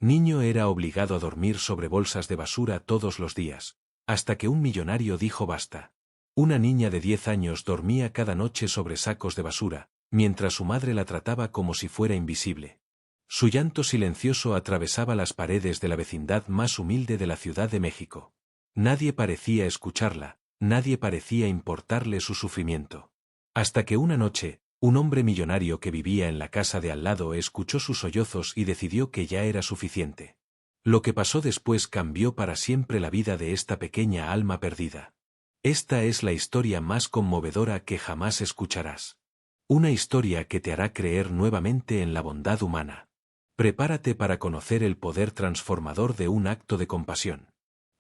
Niño era obligado a dormir sobre bolsas de basura todos los días, hasta que un millonario dijo basta. Una niña de 10 años dormía cada noche sobre sacos de basura, mientras su madre la trataba como si fuera invisible. Su llanto silencioso atravesaba las paredes de la vecindad más humilde de la Ciudad de México. Nadie parecía escucharla, nadie parecía importarle su sufrimiento. Hasta que una noche, un hombre millonario que vivía en la casa de al lado escuchó sus sollozos y decidió que ya era suficiente. Lo que pasó después cambió para siempre la vida de esta pequeña alma perdida. Esta es la historia más conmovedora que jamás escucharás. Una historia que te hará creer nuevamente en la bondad humana. Prepárate para conocer el poder transformador de un acto de compasión.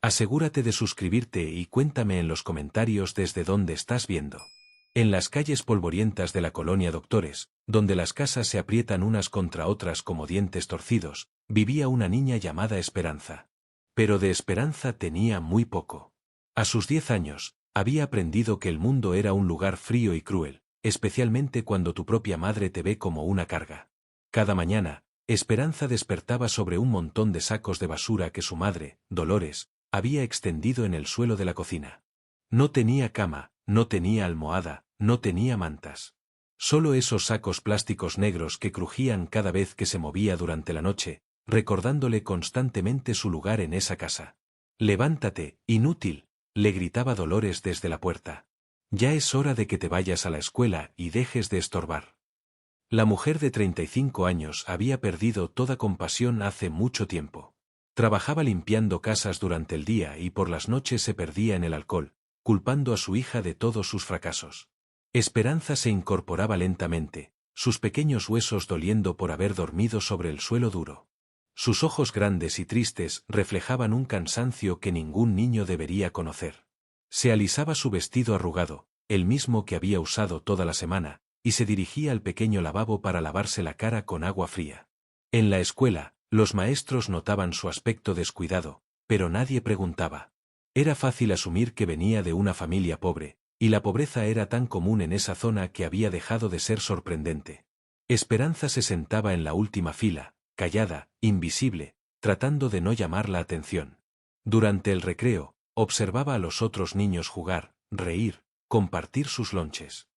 Asegúrate de suscribirte y cuéntame en los comentarios desde dónde estás viendo. En las calles polvorientas de la colonia Doctores, donde las casas se aprietan unas contra otras como dientes torcidos, vivía una niña llamada Esperanza. Pero de esperanza tenía muy poco. A sus 10 años, había aprendido que el mundo era un lugar frío y cruel, especialmente cuando tu propia madre te ve como una carga. Cada mañana, Esperanza despertaba sobre un montón de sacos de basura que su madre, Dolores, había extendido en el suelo de la cocina. No tenía cama, no tenía almohada, no tenía mantas. Solo esos sacos plásticos negros que crujían cada vez que se movía durante la noche, recordándole constantemente su lugar en esa casa. «Levántate, inútil», le gritaba Dolores desde la puerta. «Ya es hora de que te vayas a la escuela y dejes de estorbar». La mujer de 35 años había perdido toda compasión hace mucho tiempo. Trabajaba limpiando casas durante el día y por las noches se perdía en el alcohol, culpando a su hija de todos sus fracasos. Esperanza se incorporaba lentamente, sus pequeños huesos doliendo por haber dormido sobre el suelo duro. Sus ojos grandes y tristes reflejaban un cansancio que ningún niño debería conocer. Se alisaba su vestido arrugado, el mismo que había usado toda la semana, y se dirigía al pequeño lavabo para lavarse la cara con agua fría. En la escuela, los maestros notaban su aspecto descuidado, pero nadie preguntaba. Era fácil asumir que venía de una familia pobre, y la pobreza era tan común en esa zona que había dejado de ser sorprendente. Esperanza se sentaba en la última fila, callada, invisible, tratando de no llamar la atención. Durante el recreo, observaba a los otros niños jugar, reír, compartir sus lonches.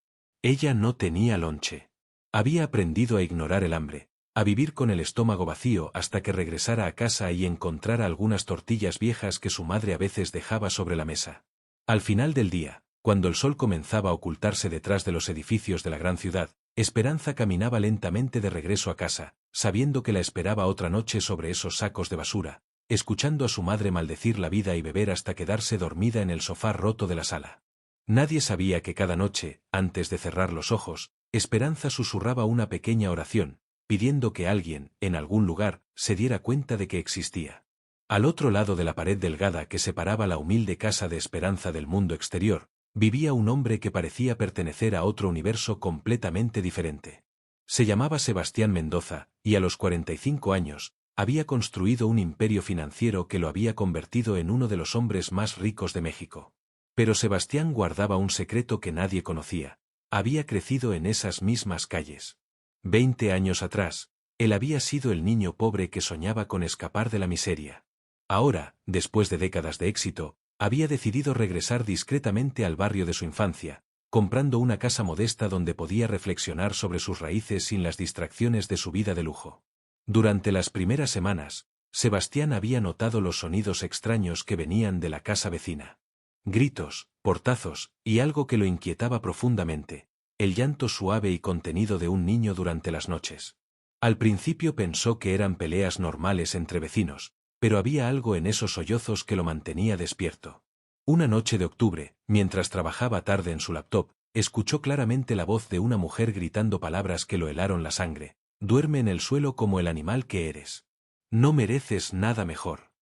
Ella no tenía lonche. Había aprendido a ignorar el hambre, a vivir con el estómago vacío hasta que regresara a casa y encontrara algunas tortillas viejas que su madre a veces dejaba sobre la mesa. Al final del día, cuando el sol comenzaba a ocultarse detrás de los edificios de la gran ciudad, Esperanza caminaba lentamente de regreso a casa, sabiendo que la esperaba otra noche sobre esos sacos de basura, escuchando a su madre maldecir la vida y beber hasta quedarse dormida en el sofá roto de la sala. Nadie sabía que cada noche, antes de cerrar los ojos, Esperanza susurraba una pequeña oración, pidiendo que alguien, en algún lugar, se diera cuenta de que existía. Al otro lado de la pared delgada que separaba la humilde casa de Esperanza del mundo exterior, vivía un hombre que parecía pertenecer a otro universo completamente diferente. Se llamaba Sebastián Mendoza, y a los 45 años, había construido un imperio financiero que lo había convertido en uno de los hombres más ricos de México. Pero Sebastián guardaba un secreto que nadie conocía. Había crecido en esas mismas calles. 20 años atrás, él había sido el niño pobre que soñaba con escapar de la miseria. Ahora, después de décadas de éxito, había decidido regresar discretamente al barrio de su infancia, comprando una casa modesta donde podía reflexionar sobre sus raíces sin las distracciones de su vida de lujo. Durante las primeras semanas, Sebastián había notado los sonidos extraños que venían de la casa vecina. Gritos, portazos, y algo que lo inquietaba profundamente, el llanto suave y contenido de un niño durante las noches. Al principio pensó que eran peleas normales entre vecinos, pero había algo en esos sollozos que lo mantenía despierto. Una noche de octubre, mientras trabajaba tarde en su laptop, escuchó claramente la voz de una mujer gritando palabras que lo helaron la sangre. «Duerme en el suelo como el animal que eres. No mereces nada mejor».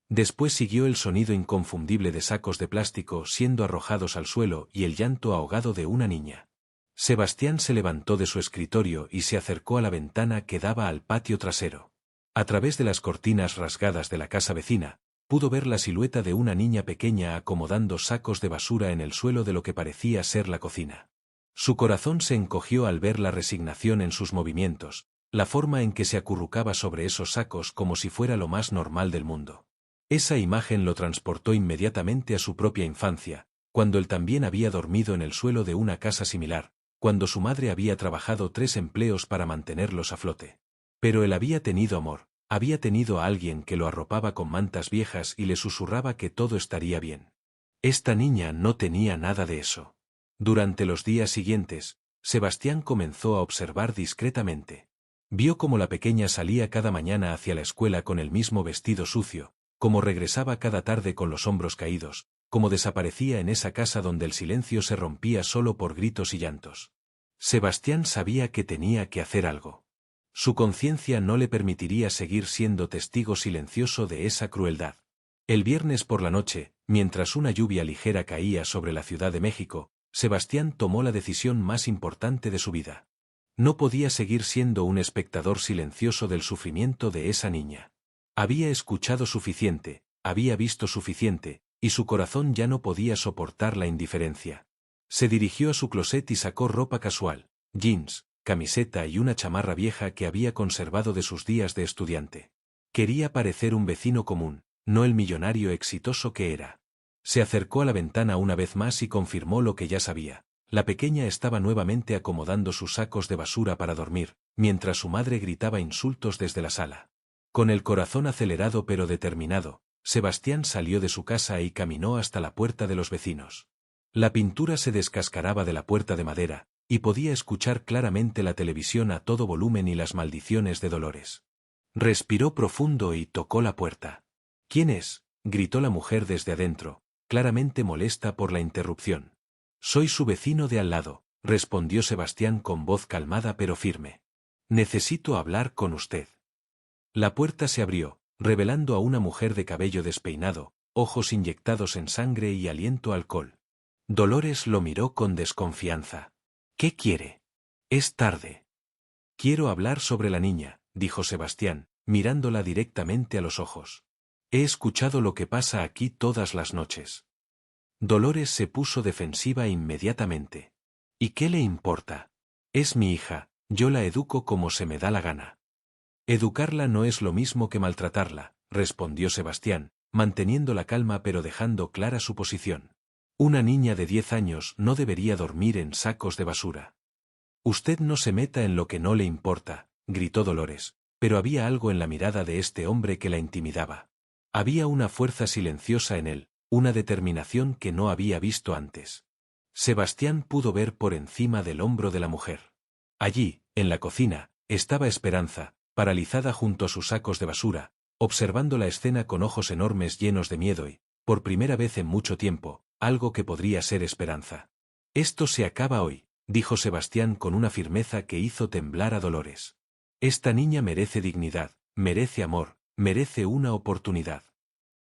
Después siguió el sonido inconfundible de sacos de plástico siendo arrojados al suelo y el llanto ahogado de una niña. Sebastián se levantó de su escritorio y se acercó a la ventana que daba al patio trasero. A través de las cortinas rasgadas de la casa vecina, pudo ver la silueta de una niña pequeña acomodando sacos de basura en el suelo de lo que parecía ser la cocina. Su corazón se encogió al ver la resignación en sus movimientos, la forma en que se acurrucaba sobre esos sacos como si fuera lo más normal del mundo. Esa imagen lo transportó inmediatamente a su propia infancia, cuando él también había dormido en el suelo de una casa similar, cuando su madre había trabajado 3 empleos para mantenerlos a flote. Pero él había tenido amor, había tenido a alguien que lo arropaba con mantas viejas y le susurraba que todo estaría bien. Esta niña no tenía nada de eso. Durante los días siguientes, Sebastián comenzó a observar discretamente. Vio cómo la pequeña salía cada mañana hacia la escuela con el mismo vestido sucio, cómo regresaba cada tarde con los hombros caídos, cómo desaparecía en esa casa donde el silencio se rompía solo por gritos y llantos. Sebastián sabía que tenía que hacer algo. Su conciencia no le permitiría seguir siendo testigo silencioso de esa crueldad. El viernes por la noche, mientras una lluvia ligera caía sobre la Ciudad de México, Sebastián tomó la decisión más importante de su vida. No podía seguir siendo un espectador silencioso del sufrimiento de esa niña. Había escuchado suficiente, había visto suficiente, y su corazón ya no podía soportar la indiferencia. Se dirigió a su closet y sacó ropa casual, jeans, camiseta y una chamarra vieja que había conservado de sus días de estudiante. Quería parecer un vecino común, no el millonario exitoso que era. Se acercó a la ventana una vez más y confirmó lo que ya sabía. La pequeña estaba nuevamente acomodando sus sacos de basura para dormir, mientras su madre gritaba insultos desde la sala. Con el corazón acelerado pero determinado, Sebastián salió de su casa y caminó hasta la puerta de los vecinos. La pintura se descascaraba de la puerta de madera, y podía escuchar claramente la televisión a todo volumen y las maldiciones de Dolores. Respiró profundo y tocó la puerta. «¿Quién es?», gritó la mujer desde adentro, claramente molesta por la interrupción. «Soy su vecino de al lado», respondió Sebastián con voz calmada pero firme. «Necesito hablar con usted». La puerta se abrió, revelando a una mujer de cabello despeinado, ojos inyectados en sangre y aliento a alcohol. Dolores lo miró con desconfianza. «¿Qué quiere?» «Es tarde». «Quiero hablar sobre la niña», dijo Sebastián, mirándola directamente a los ojos. «He escuchado lo que pasa aquí todas las noches». Dolores se puso defensiva inmediatamente. «¿Y qué le importa? Es mi hija, yo la educo como se me da la gana». «Educarla no es lo mismo que maltratarla», respondió Sebastián, manteniendo la calma pero dejando clara su posición. «Una niña de 10 años no debería dormir en sacos de basura». «Usted no se meta en lo que no le importa», gritó Dolores, pero había algo en la mirada de este hombre que la intimidaba. Había una fuerza silenciosa en él, una determinación que no había visto antes. Sebastián pudo ver por encima del hombro de la mujer. Allí, en la cocina, estaba Esperanza, paralizada junto a sus sacos de basura, observando la escena con ojos enormes llenos de miedo y, por primera vez en mucho tiempo, algo que podría ser esperanza. «Esto se acaba hoy», dijo Sebastián con una firmeza que hizo temblar a Dolores. «Esta niña merece dignidad, merece amor, merece una oportunidad».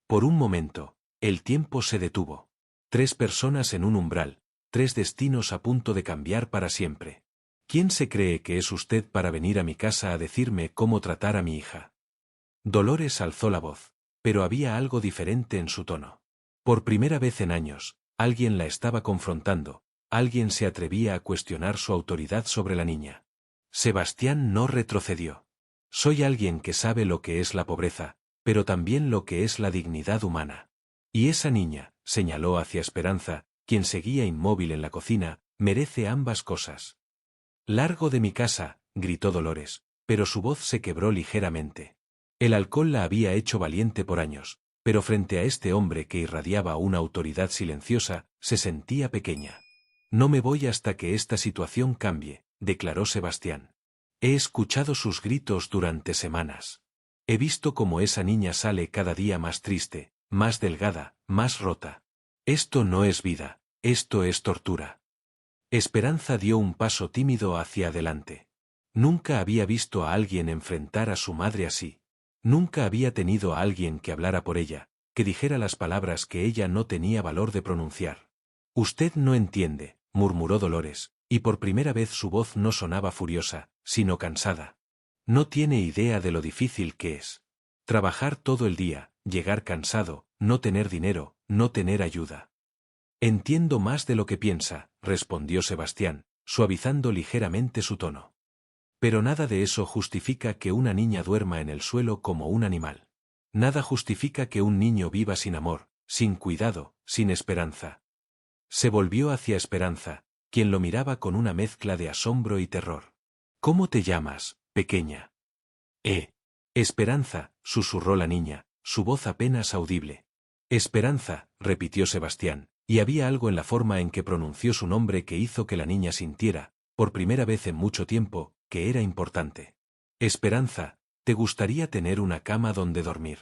Por un momento, el tiempo se detuvo. 3 personas en un umbral, 3 destinos a punto de cambiar para siempre. ¿Quién se cree que es usted para venir a mi casa a decirme cómo tratar a mi hija? Dolores alzó la voz, pero había algo diferente en su tono. Por primera vez en años, alguien la estaba confrontando, alguien se atrevía a cuestionar su autoridad sobre la niña. Sebastián no retrocedió. «Soy alguien que sabe lo que es la pobreza, pero también lo que es la dignidad humana. Y esa niña», señaló hacia Esperanza, quien seguía inmóvil en la cocina, «merece ambas cosas». «Largo de mi casa», gritó Dolores, pero su voz se quebró ligeramente. El alcohol la había hecho valiente por años, pero frente a este hombre que irradiaba una autoridad silenciosa, se sentía pequeña. «No me voy hasta que esta situación cambie», declaró Sebastián. «He escuchado sus gritos durante semanas. He visto cómo esa niña sale cada día más triste, más delgada, más rota. Esto no es vida, esto es tortura». Esperanza dio un paso tímido hacia adelante. Nunca había visto a alguien enfrentar a su madre así. Nunca había tenido a alguien que hablara por ella, que dijera las palabras que ella no tenía valor de pronunciar. «Usted no entiende», murmuró Dolores, y por primera vez su voz no sonaba furiosa, sino cansada. «No tiene idea de lo difícil que es. Trabajar todo el día, llegar cansado, no tener dinero, no tener ayuda». «Entiendo más de lo que piensa», respondió Sebastián, suavizando ligeramente su tono. Pero nada de eso justifica que una niña duerma en el suelo como un animal. Nada justifica que un niño viva sin amor, sin cuidado, sin esperanza. Se volvió hacia Esperanza, quien lo miraba con una mezcla de asombro y terror. ¿Cómo te llamas, pequeña? Esperanza, susurró la niña, su voz apenas audible. Esperanza, repitió Sebastián, y había algo en la forma en que pronunció su nombre que hizo que la niña sintiera, por primera vez en mucho tiempo, que era importante. Esperanza, ¿te gustaría tener una cama donde dormir?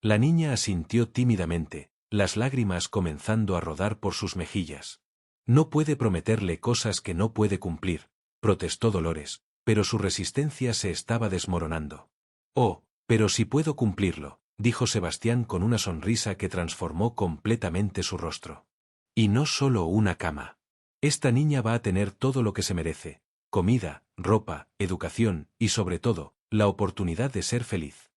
La niña asintió tímidamente, las lágrimas comenzando a rodar por sus mejillas. No puede prometerle cosas que no puede cumplir, protestó Dolores, pero su resistencia se estaba desmoronando. Oh, pero sí puedo cumplirlo, dijo Sebastián con una sonrisa que transformó completamente su rostro. Y no solo una cama. Esta niña va a tener todo lo que se merece: comida, ropa, educación y sobre todo, la oportunidad de ser feliz.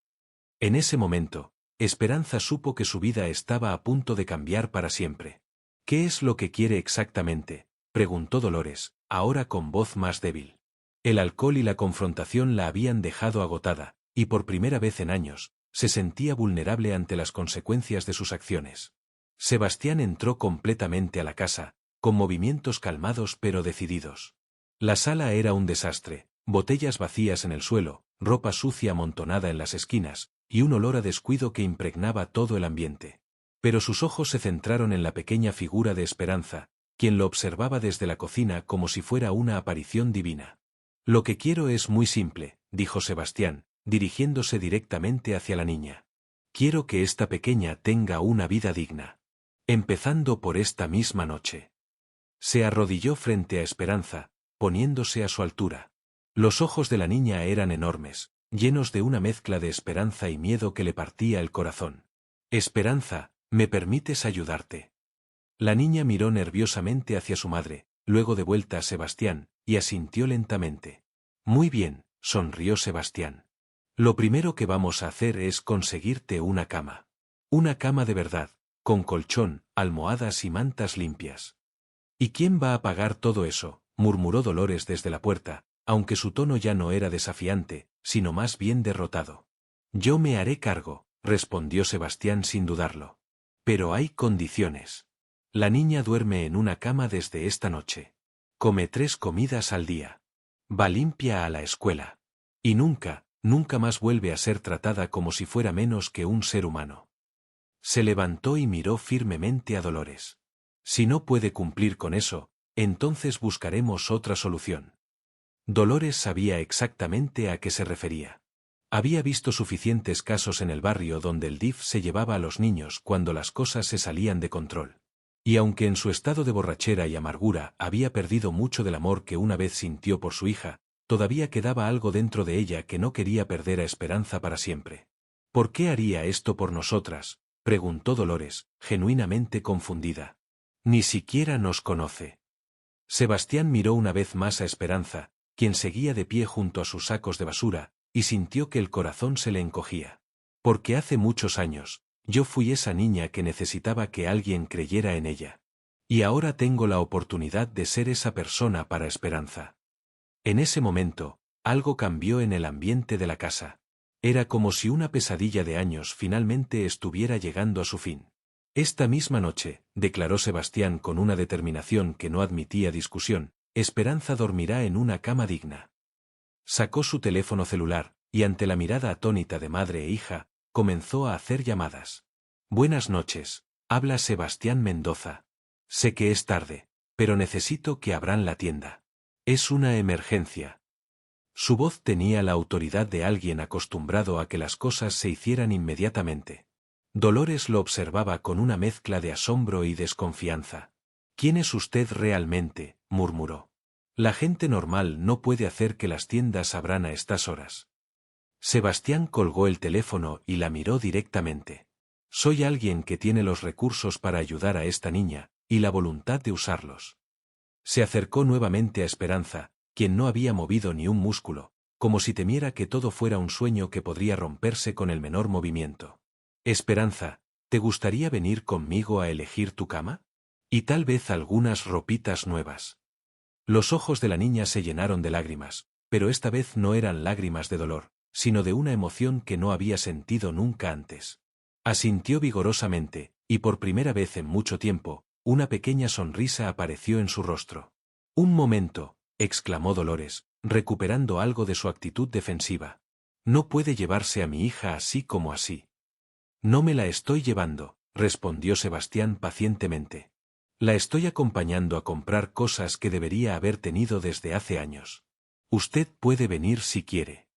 En ese momento, Esperanza supo que su vida estaba a punto de cambiar para siempre. ¿Qué es lo que quiere exactamente?, preguntó Dolores, ahora con voz más débil. El alcohol y la confrontación la habían dejado agotada, y por primera vez en años, se sentía vulnerable ante las consecuencias de sus acciones. Sebastián entró completamente a la casa, con movimientos calmados pero decididos. La sala era un desastre, botellas vacías en el suelo, ropa sucia amontonada en las esquinas, y un olor a descuido que impregnaba todo el ambiente. Pero sus ojos se centraron en la pequeña figura de Esperanza, quien lo observaba desde la cocina como si fuera una aparición divina. Lo que quiero es muy simple, dijo Sebastián, dirigiéndose directamente hacia la niña. Quiero que esta pequeña tenga una vida digna. Empezando por esta misma noche. Se arrodilló frente a Esperanza, poniéndose a su altura. Los ojos de la niña eran enormes, llenos de una mezcla de esperanza y miedo que le partía el corazón. Esperanza, ¿me permites ayudarte? La niña miró nerviosamente hacia su madre, luego de vuelta a Sebastián, y asintió lentamente. Muy bien, sonrió Sebastián. Lo primero que vamos a hacer es conseguirte una cama. Una cama de verdad, con colchón, almohadas y mantas limpias. ¿Y quién va a pagar todo eso?, murmuró Dolores desde la puerta, aunque su tono ya no era desafiante, sino más bien derrotado. Yo me haré cargo, respondió Sebastián sin dudarlo. Pero hay condiciones. La niña duerme en una cama desde esta noche. Come 3 comidas al día. Va limpia a la escuela. Y nunca, nunca más vuelve a ser tratada como si fuera menos que un ser humano. Se levantó y miró firmemente a Dolores. Si no puede cumplir con eso, entonces buscaremos otra solución. Dolores sabía exactamente a qué se refería. Había visto suficientes casos en el barrio donde el DIF se llevaba a los niños cuando las cosas se salían de control. Y aunque en su estado de borrachera y amargura había perdido mucho del amor que una vez sintió por su hija, todavía quedaba algo dentro de ella que no quería perder a Esperanza para siempre. ¿Por qué haría esto por nosotras?, preguntó Dolores, genuinamente confundida. Ni siquiera nos conoce. Sebastián miró una vez más a Esperanza, quien seguía de pie junto a sus sacos de basura, y sintió que el corazón se le encogía. Porque hace muchos años, yo fui esa niña que necesitaba que alguien creyera en ella. Y ahora tengo la oportunidad de ser esa persona para Esperanza. En ese momento, algo cambió en el ambiente de la casa. Era como si una pesadilla de años finalmente estuviera llegando a su fin. Esta misma noche, declaró Sebastián con una determinación que no admitía discusión, Esperanza dormirá en una cama digna. Sacó su teléfono celular, y ante la mirada atónita de madre e hija, comenzó a hacer llamadas. Buenas noches, habla Sebastián Mendoza. Sé que es tarde, pero necesito que abran la tienda. Es una emergencia. Su voz tenía la autoridad de alguien acostumbrado a que las cosas se hicieran inmediatamente. Dolores lo observaba con una mezcla de asombro y desconfianza. ¿Quién es usted realmente?, murmuró. La gente normal no puede hacer que las tiendas abran a estas horas. Sebastián colgó el teléfono y la miró directamente. Soy alguien que tiene los recursos para ayudar a esta niña, y la voluntad de usarlos. Se acercó nuevamente a Esperanza, quien no había movido ni un músculo, como si temiera que todo fuera un sueño que podría romperse con el menor movimiento. Esperanza, ¿te gustaría venir conmigo a elegir tu cama? Y tal vez algunas ropitas nuevas. Los ojos de la niña se llenaron de lágrimas, pero esta vez no eran lágrimas de dolor, sino de una emoción que no había sentido nunca antes. Asintió vigorosamente, y por primera vez en mucho tiempo, una pequeña sonrisa apareció en su rostro. «Un momento», exclamó Dolores, recuperando algo de su actitud defensiva. «No puede llevarse a mi hija así como así». «No me la estoy llevando», respondió Sebastián pacientemente. «La estoy acompañando a comprar cosas que debería haber tenido desde hace años. Usted puede venir si quiere».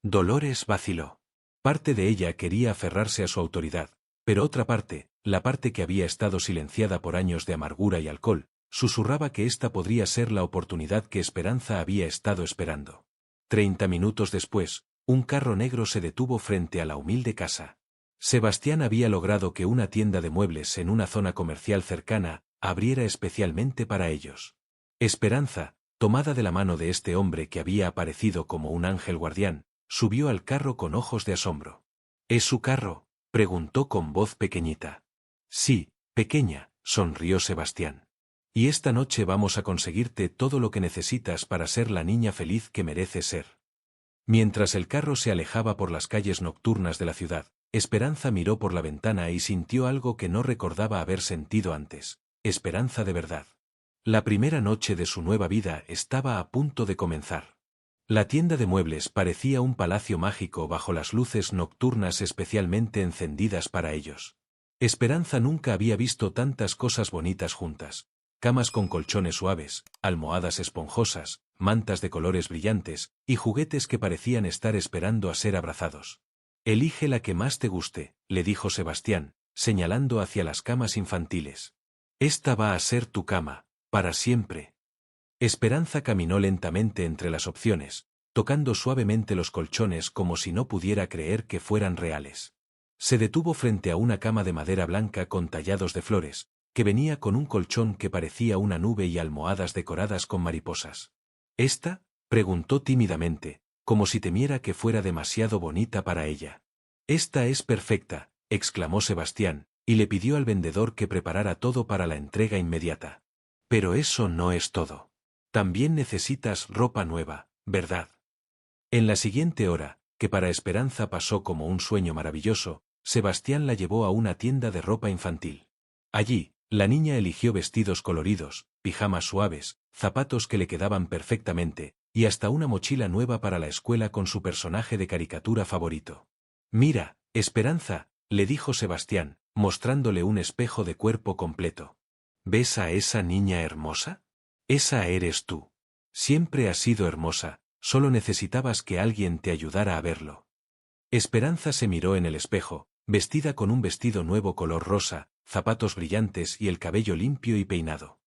Dolores vaciló. Parte de ella quería aferrarse a su autoridad, pero otra parte, la parte que había estado silenciada por años de amargura y alcohol, susurraba que esta podría ser la oportunidad que Esperanza había estado esperando. 30 minutos después, un carro negro se detuvo frente a la humilde casa. Sebastián había logrado que una tienda de muebles en una zona comercial cercana abriera especialmente para ellos. Esperanza, tomada de la mano de este hombre que había aparecido como un ángel guardián, subió al carro con ojos de asombro. «¿Es su carro?», preguntó con voz pequeñita. «Sí, pequeña», sonrió Sebastián. «Y esta noche vamos a conseguirte todo lo que necesitas para ser la niña feliz que mereces ser». Mientras el carro se alejaba por las calles nocturnas de la ciudad, Esperanza miró por la ventana y sintió algo que no recordaba haber sentido antes: esperanza de verdad. La primera noche de su nueva vida estaba a punto de comenzar. La tienda de muebles parecía un palacio mágico bajo las luces nocturnas especialmente encendidas para ellos. Esperanza nunca había visto tantas cosas bonitas juntas: camas con colchones suaves, almohadas esponjosas, mantas de colores brillantes, y juguetes que parecían estar esperando a ser abrazados. «Elige la que más te guste», le dijo Sebastián, señalando hacia las camas infantiles. «Esta va a ser tu cama, para siempre». Esperanza caminó lentamente entre las opciones, tocando suavemente los colchones como si no pudiera creer que fueran reales. Se detuvo frente a una cama de madera blanca con tallados de flores, que venía con un colchón que parecía una nube y almohadas decoradas con mariposas. «¿Esta?», preguntó tímidamente, como si temiera que fuera demasiado bonita para ella. «Esta es perfecta», exclamó Sebastián, y le pidió al vendedor que preparara todo para la entrega inmediata. «Pero eso no es todo. También necesitas ropa nueva, ¿verdad?». En la siguiente hora, que para Esperanza pasó como un sueño maravilloso, Sebastián la llevó a una tienda de ropa infantil. Allí, la niña eligió vestidos coloridos, pijamas suaves, zapatos que le quedaban perfectamente, y hasta una mochila nueva para la escuela con su personaje de caricatura favorito. «Mira, Esperanza», le dijo Sebastián, mostrándole un espejo de cuerpo completo. «¿Ves a esa niña hermosa? Esa eres tú. Siempre has sido hermosa, solo necesitabas que alguien te ayudara a verlo». Esperanza se miró en el espejo, vestida con un vestido nuevo color rosa, zapatos brillantes y el cabello limpio y peinado.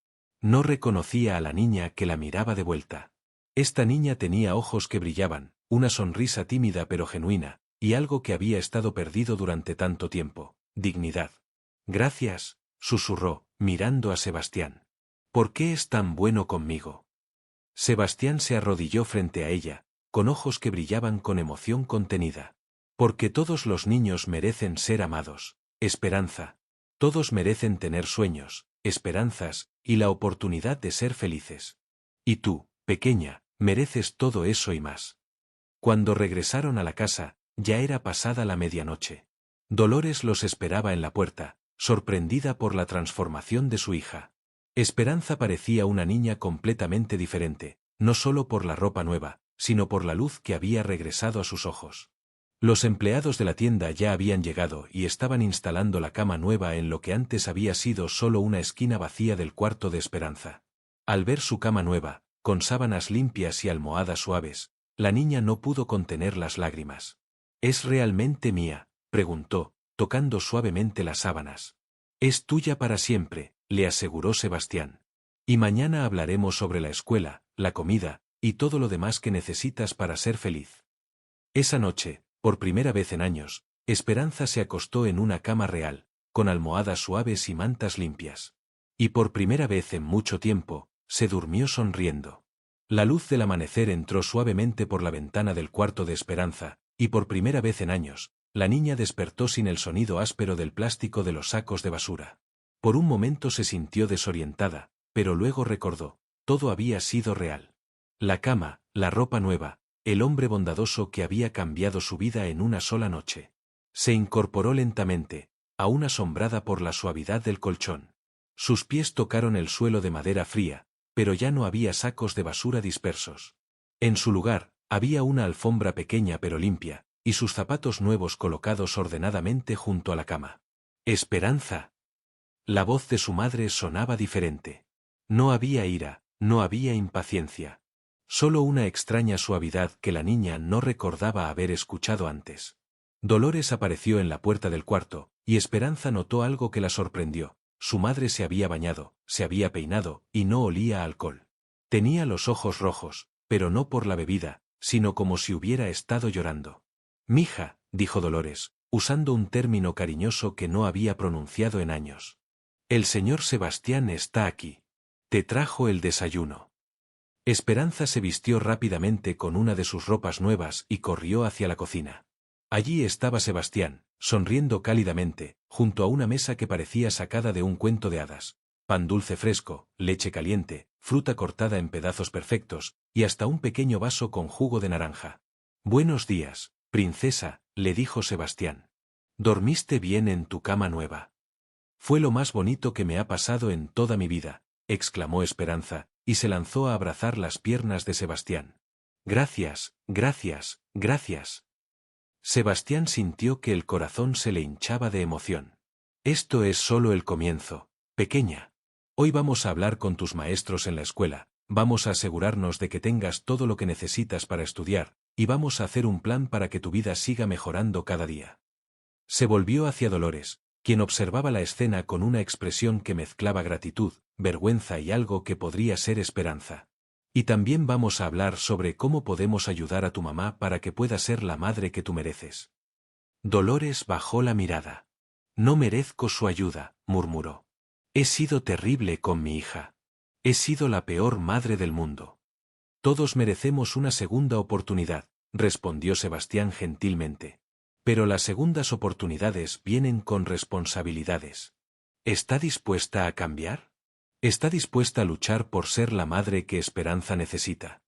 No reconocía a la niña que la miraba de vuelta. Esta niña tenía ojos que brillaban, una sonrisa tímida pero genuina, y algo que había estado perdido durante tanto tiempo: dignidad. «Gracias», susurró, mirando a Sebastián. «¿Por qué es tan bueno conmigo?». Sebastián se arrodilló frente a ella, con ojos que brillaban con emoción contenida. «Porque todos los niños merecen ser amados, Esperanza. Todos merecen tener sueños, esperanzas, y la oportunidad de ser felices. Y tú, pequeña, mereces todo eso y más». Cuando regresaron a la casa, ya era pasada la medianoche. Dolores los esperaba en la puerta, sorprendida por la transformación de su hija. Esperanza parecía una niña completamente diferente, no solo por la ropa nueva, sino por la luz que había regresado a sus ojos. Los empleados de la tienda ya habían llegado y estaban instalando la cama nueva en lo que antes había sido solo una esquina vacía del cuarto de Esperanza. Al ver su cama nueva, con sábanas limpias y almohadas suaves, la niña no pudo contener las lágrimas. «¿Es realmente mía?», preguntó, tocando suavemente las sábanas. «Es tuya para siempre», le aseguró Sebastián. «Y mañana hablaremos sobre la escuela, la comida, y todo lo demás que necesitas para ser feliz». Esa noche, por primera vez en años, Esperanza se acostó en una cama real, con almohadas suaves y mantas limpias. Y por primera vez en mucho tiempo, se durmió sonriendo. La luz del amanecer entró suavemente por la ventana del cuarto de Esperanza, y por primera vez en años, la niña despertó sin el sonido áspero del plástico de los sacos de basura. Por un momento se sintió desorientada, pero luego recordó: todo había sido real. La cama, la ropa nueva, el hombre bondadoso que había cambiado su vida en una sola noche. Se incorporó lentamente, aún asombrada por la suavidad del colchón. Sus pies tocaron el suelo de madera fría, pero ya no había sacos de basura dispersos. En su lugar, había una alfombra pequeña pero limpia, y sus zapatos nuevos colocados ordenadamente junto a la cama. Esperanza. La voz de su madre sonaba diferente. No había ira, no había impaciencia. Solo una extraña suavidad que la niña no recordaba haber escuchado antes. Dolores apareció en la puerta del cuarto, y Esperanza notó algo que la sorprendió. Su madre se había bañado, se había peinado, y no olía a alcohol. Tenía los ojos rojos, pero no por la bebida, sino como si hubiera estado llorando. «Mija», dijo Dolores, usando un término cariñoso que no había pronunciado en años. «El señor Sebastián está aquí. Te trajo el desayuno». Esperanza se vistió rápidamente con una de sus ropas nuevas y corrió hacia la cocina. Allí estaba Sebastián, sonriendo cálidamente, junto a una mesa que parecía sacada de un cuento de hadas. Pan dulce fresco, leche caliente, fruta cortada en pedazos perfectos, y hasta un pequeño vaso con jugo de naranja. «Buenos días, princesa», le dijo Sebastián. «¿Dormiste bien en tu cama nueva?» «Fue lo más bonito que me ha pasado en toda mi vida», exclamó Esperanza, y se lanzó a abrazar las piernas de Sebastián. «Gracias, gracias, gracias». Sebastián sintió que el corazón se le hinchaba de emoción. «Esto es solo el comienzo, pequeña. Hoy vamos a hablar con tus maestros en la escuela, vamos a asegurarnos de que tengas todo lo que necesitas para estudiar, y vamos a hacer un plan para que tu vida siga mejorando cada día». Se volvió hacia Dolores, quien observaba la escena con una expresión que mezclaba gratitud, vergüenza y algo que podría ser esperanza. «Y también vamos a hablar sobre cómo podemos ayudar a tu mamá para que pueda ser la madre que tú mereces». Dolores bajó la mirada. «No merezco su ayuda», murmuró. «He sido terrible con mi hija. He sido la peor madre del mundo». «Todos merecemos una segunda oportunidad», respondió Sebastián gentilmente. «Pero las segundas oportunidades vienen con responsabilidades. ¿Está dispuesta a cambiar? ¿Está dispuesta a luchar por ser la madre que Esperanza necesita?»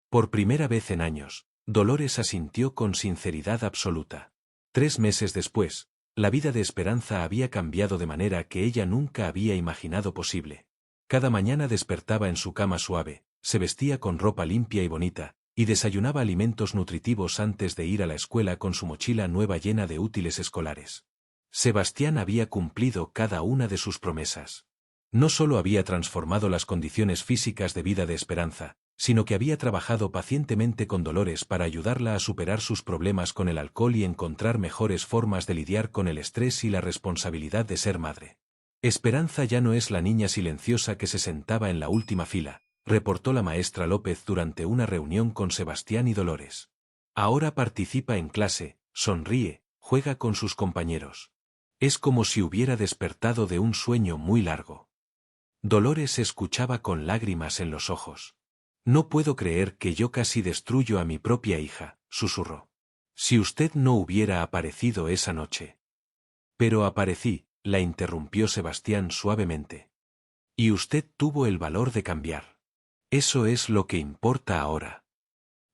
Por primera vez en años, Dolores asintió con sinceridad absoluta. 3 meses después, la vida de Esperanza había cambiado de manera que ella nunca había imaginado posible. Cada mañana despertaba en su cama suave, se vestía con ropa limpia y bonita, y desayunaba alimentos nutritivos antes de ir a la escuela con su mochila nueva llena de útiles escolares. Sebastián había cumplido cada una de sus promesas. No solo había transformado las condiciones físicas de vida de Esperanza, sino que había trabajado pacientemente con Dolores para ayudarla a superar sus problemas con el alcohol y encontrar mejores formas de lidiar con el estrés y la responsabilidad de ser madre. Esperanza ya no es la niña silenciosa que se sentaba en la última fila, reportó la maestra López durante una reunión con Sebastián y Dolores. Ahora participa en clase, sonríe, juega con sus compañeros. Es como si hubiera despertado de un sueño muy largo. Dolores escuchaba con lágrimas en los ojos. «No puedo creer que yo casi destruyo a mi propia hija», susurró. «Si usted no hubiera aparecido esa noche». «Pero aparecí», la interrumpió Sebastián suavemente. «Y usted tuvo el valor de cambiar. Eso es lo que importa ahora».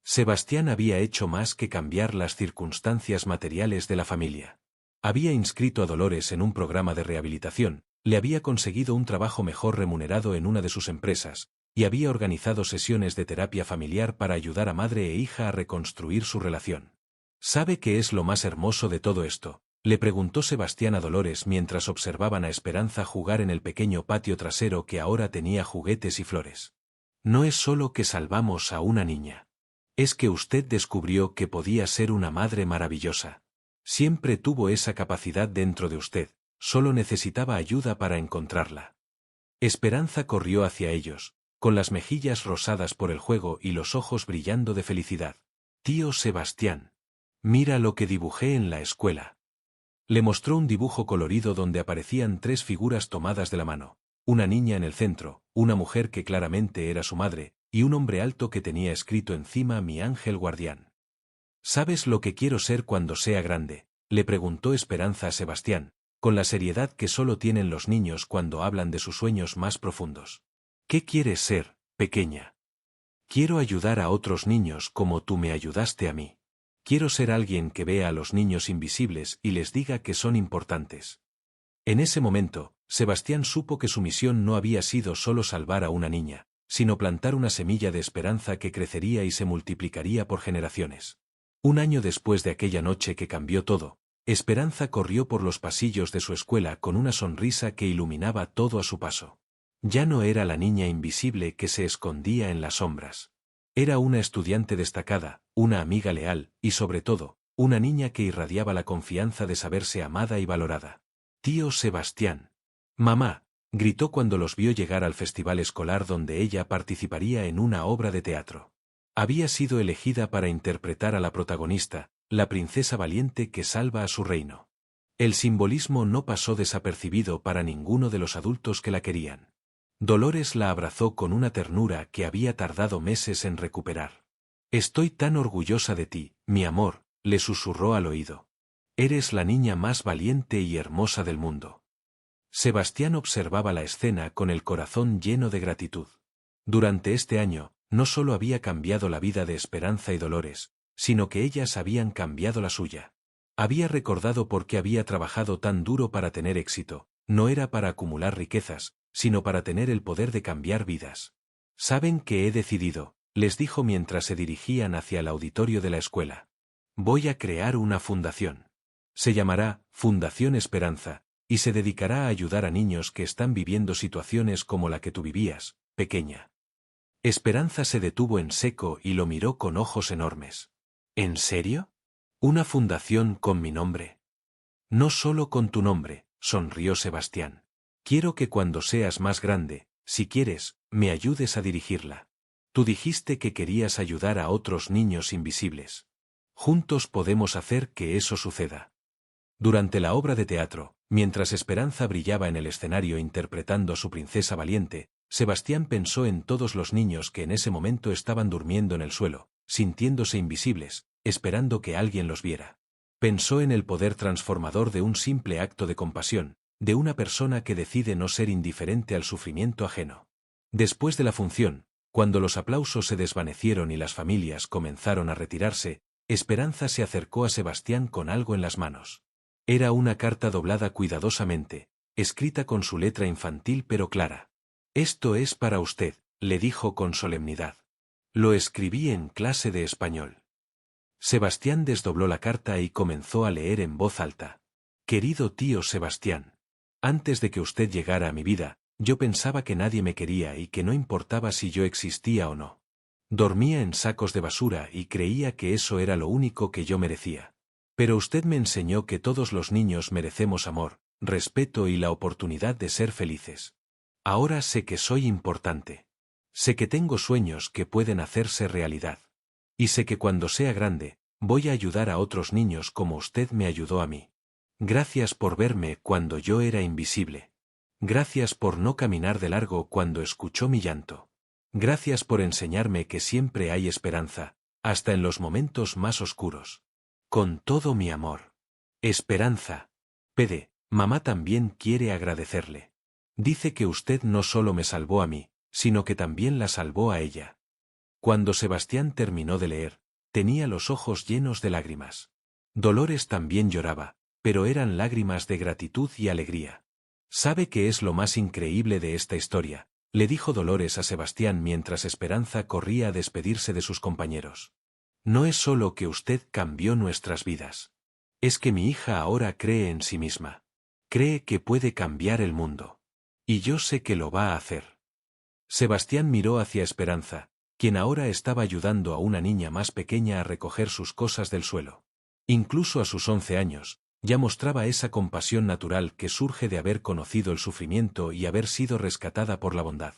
Sebastián había hecho más que cambiar las circunstancias materiales de la familia. Había inscrito a Dolores en un programa de rehabilitación, le había conseguido un trabajo mejor remunerado en una de sus empresas, y había organizado sesiones de terapia familiar para ayudar a madre e hija a reconstruir su relación. «¿Sabe qué es lo más hermoso de todo esto?», le preguntó Sebastián a Dolores mientras observaban a Esperanza jugar en el pequeño patio trasero que ahora tenía juguetes y flores. «No es solo que salvamos a una niña. Es que usted descubrió que podía ser una madre maravillosa. Siempre tuvo esa capacidad dentro de usted, solo necesitaba ayuda para encontrarla». Esperanza corrió hacia ellos, con las mejillas rosadas por el juego y los ojos brillando de felicidad. «Tío Sebastián, mira lo que dibujé en la escuela». Le mostró un dibujo colorido donde aparecían 3 figuras tomadas de la mano, una niña en el centro, una mujer que claramente era su madre, y un hombre alto que tenía escrito encima «Mi ángel guardián». «¿Sabes lo que quiero ser cuando sea grande?», le preguntó Esperanza a Sebastián, con la seriedad que solo tienen los niños cuando hablan de sus sueños más profundos. «¿Qué quieres ser, pequeña?». Quiero ayudar a otros niños como tú me ayudaste a mí. Quiero ser alguien que vea a los niños invisibles y les diga que son importantes. En ese momento, Sebastián supo que su misión no había sido solo salvar a una niña, sino plantar una semilla de esperanza que crecería y se multiplicaría por generaciones. Un año después de aquella noche que cambió todo, Esperanza corrió por los pasillos de su escuela con una sonrisa que iluminaba todo a su paso. Ya no era la niña invisible que se escondía en las sombras. Era una estudiante destacada, una amiga leal, y sobre todo, una niña que irradiaba la confianza de saberse amada y valorada. «Tío Sebastián». «Mamá», gritó cuando los vio llegar al festival escolar donde ella participaría en una obra de teatro. Había sido elegida para interpretar a la protagonista, la princesa valiente que salva a su reino. El simbolismo no pasó desapercibido para ninguno de los adultos que la querían. Dolores la abrazó con una ternura que había tardado meses en recuperar. «Estoy tan orgullosa de ti, mi amor», le susurró al oído. «Eres la niña más valiente y hermosa del mundo». Sebastián observaba la escena con el corazón lleno de gratitud. Durante este año, no solo había cambiado la vida de Esperanza y Dolores, sino que ellas habían cambiado la suya. Había recordado por qué había trabajado tan duro para tener éxito, no era para acumular riquezas, sino para tener el poder de cambiar vidas. «¿Saben qué he decidido?», les dijo mientras se dirigían hacia el auditorio de la escuela. «Voy a crear una fundación. Se llamará Fundación Esperanza, y se dedicará a ayudar a niños que están viviendo situaciones como la que tú vivías, pequeña». Esperanza se detuvo en seco y lo miró con ojos enormes. «¿En serio? ¿Una fundación con mi nombre?» «No solo con tu nombre», sonrió Sebastián. «Quiero que cuando seas más grande, si quieres, me ayudes a dirigirla. Tú dijiste que querías ayudar a otros niños invisibles. Juntos podemos hacer que eso suceda». Durante la obra de teatro, mientras Esperanza brillaba en el escenario interpretando a su princesa valiente, Sebastián pensó en todos los niños que en ese momento estaban durmiendo en el suelo, sintiéndose invisibles, esperando que alguien los viera. Pensó en el poder transformador de un simple acto de compasión, de una persona que decide no ser indiferente al sufrimiento ajeno. Después de la función, cuando los aplausos se desvanecieron y las familias comenzaron a retirarse, Esperanza se acercó a Sebastián con algo en las manos. Era una carta doblada cuidadosamente, escrita con su letra infantil pero clara. «Esto es para usted», le dijo con solemnidad. «Lo escribí en clase de español». Sebastián desdobló la carta y comenzó a leer en voz alta. «Querido tío Sebastián, antes de que usted llegara a mi vida, yo pensaba que nadie me quería y que no importaba si yo existía o no. Dormía en sacos de basura y creía que eso era lo único que yo merecía. Pero usted me enseñó que todos los niños merecemos amor, respeto y la oportunidad de ser felices. Ahora sé que soy importante. Sé que tengo sueños que pueden hacerse realidad. Y sé que cuando sea grande, voy a ayudar a otros niños como usted me ayudó a mí. Gracias por verme cuando yo era invisible. Gracias por no caminar de largo cuando escuchó mi llanto. Gracias por enseñarme que siempre hay esperanza, hasta en los momentos más oscuros. Con todo mi amor. Esperanza. PD, mamá también quiere agradecerle. Dice que usted no solo me salvó a mí, sino que también la salvó a ella». Cuando Sebastián terminó de leer, tenía los ojos llenos de lágrimas. Dolores también lloraba, pero eran lágrimas de gratitud y alegría. «¿Sabe qué es lo más increíble de esta historia?», le dijo Dolores a Sebastián mientras Esperanza corría a despedirse de sus compañeros. «No es solo que usted cambió nuestras vidas. Es que mi hija ahora cree en sí misma. Cree que puede cambiar el mundo. Y yo sé que lo va a hacer». Sebastián miró hacia Esperanza, quien ahora estaba ayudando a una niña más pequeña a recoger sus cosas del suelo. Incluso a sus 11 años, ya mostraba esa compasión natural que surge de haber conocido el sufrimiento y haber sido rescatada por la bondad.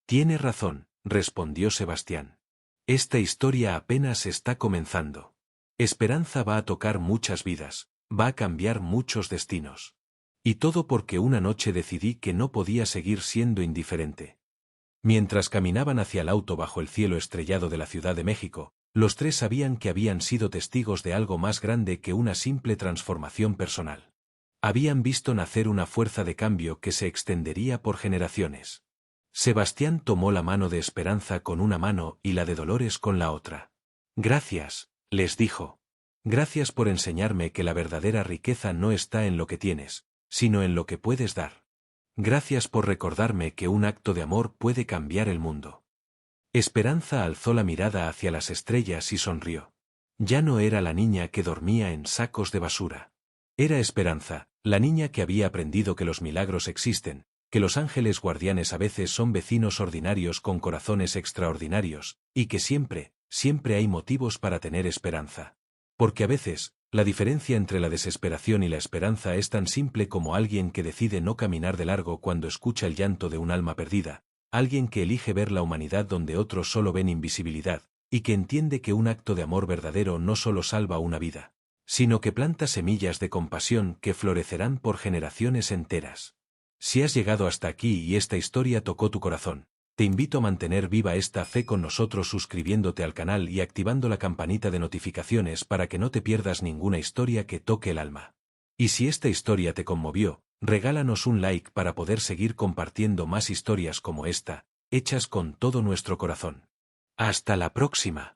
«Tiene razón», respondió Sebastián. «Esta historia apenas está comenzando. Esperanza va a tocar muchas vidas, va a cambiar muchos destinos. Y todo porque una noche decidí que no podía seguir siendo indiferente». Mientras caminaban hacia el auto bajo el cielo estrellado de la Ciudad de México, los tres sabían que habían sido testigos de algo más grande que una simple transformación personal. Habían visto nacer una fuerza de cambio que se extendería por generaciones. Sebastián tomó la mano de Esperanza con una mano y la de Dolores con la otra. Gracias, les dijo. Gracias por enseñarme que la verdadera riqueza no está en lo que tienes, sino en lo que puedes dar. Gracias por recordarme que un acto de amor puede cambiar el mundo. Esperanza alzó la mirada hacia las estrellas y sonrió. Ya no era la niña que dormía en sacos de basura. Era Esperanza, la niña que había aprendido que los milagros existen, que los ángeles guardianes a veces son vecinos ordinarios con corazones extraordinarios, y que siempre, siempre hay motivos para tener esperanza. Porque a veces, la diferencia entre la desesperación y la esperanza es tan simple como alguien que decide no caminar de largo cuando escucha el llanto de un alma perdida, alguien que elige ver la humanidad donde otros solo ven invisibilidad, y que entiende que un acto de amor verdadero no solo salva una vida, sino que planta semillas de compasión que florecerán por generaciones enteras. Si has llegado hasta aquí y esta historia tocó tu corazón, te invito a mantener viva esta fe con nosotros suscribiéndote al canal y activando la campanita de notificaciones para que no te pierdas ninguna historia que toque el alma. Y si esta historia te conmovió, regálanos un like para poder seguir compartiendo más historias como esta, hechas con todo nuestro corazón. ¡Hasta la próxima!